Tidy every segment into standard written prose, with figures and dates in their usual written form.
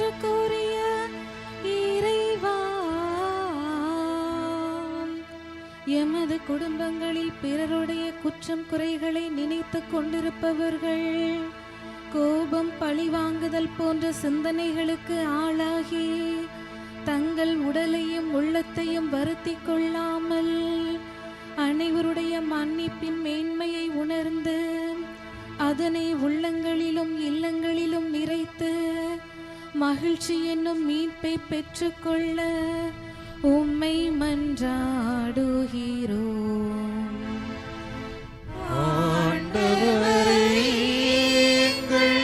என்று கூறிய இறைவா, எமது குடும்பங்களில் பிறருடைய குற்றம் குறைகளை நினைத்து கொண்டிருப்பவர்கள் கோபம், பழிவாங்குதல் போன்ற சிந்தனைகளுக்கு ஆளாகி தங்கள் உடலையும் உள்ளத்தையும் வருத்தி கொள்ளாமல் அனைவருடைய மன்னிப்பின் மேன்மையை உணர்ந்து அதனை உள்ளங்களிலும் இல்லங்களிலும் நிறைத்து மகிழ்ச்சி என்னும் மீட்பை பெற்றுக்கொள்ள உம்மை மன்றாடுகிறோம். ஆண்டவரே, எங்கள்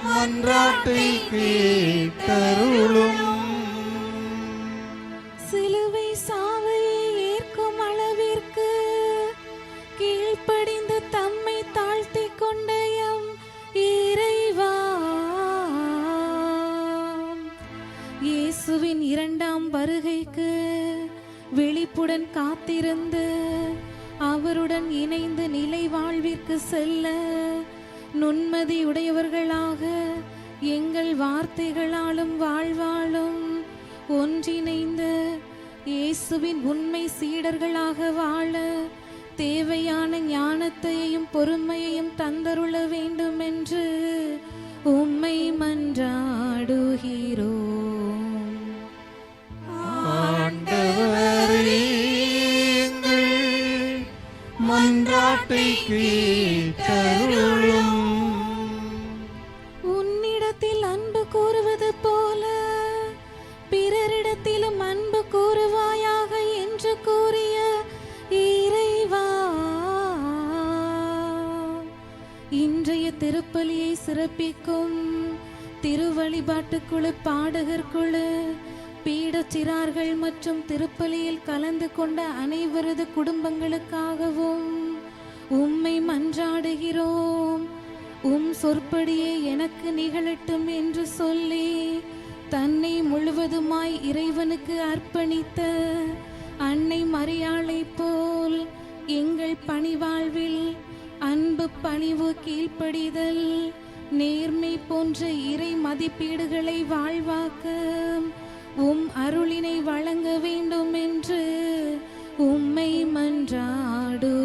மன்றாட்டை கேட்டருளும். சிலுவை சாவை ஏற்கும் அளவிற்கு கீழ்ப்படிந்து தம்மை தாழ்த்தி கொண்ட எம் இறைவா, இயேசுவின் இரண்டாம் வருகைக்கு விழிப்புடன் காத்திருந்து அவருடன் இணைந்து நிலை வாழ்விற்கு செல்ல நுண்மதியுடையவர்களாக எங்கள் வார்த்தைகளாலும் வாழ்வாலும் ஒன்றிணைந்து இயேசுவின் உண்மை சீடர்களாக வாழ தேவையான ஞானத்தையும் பொறுமையையும் தந்தருள வேண்டும் என்று உம்மை மன்றாடுகிறோம். ஆண்டவரே, எங்கள் மன்றாட்டை கேட்டருளும். உன்னிடத்தில் அன்பு கூறுவது போல பிறரிடத்திலும் அன்பு கூறுவாயாக என்று கூறிய இறைவா, இன்றைய திருப்பலியை சிறப்பிக்கும் திருவழிபாட்டுக்குழு, பாடகர் குழு, பீடச்சிறார்கள் மற்றும் திருப்பலியில் கலந்து கொண்ட அனைவரது குடும்பங்களுக்காகவும் உம்மை மன்றாடுகிறோம். உம் சொற்படியே எனக்கு நிகழட்டும் என்று சொல்லி தன்னை முழுவதுமாய் இறைவனுக்கு அர்ப்பணித்த அன்னை மரியாளை போல் எங்கள் பணிவாழ்வில் அன்பு, பணிவு, கீழ்ப்படிதல், நேர்மை போன்ற இறை மதிப்பீடுகளை வாழ்வாக்க உம் அருளினை வழங்க வேண்டும் என்று உம்மை மன்றாடுகிறோம்.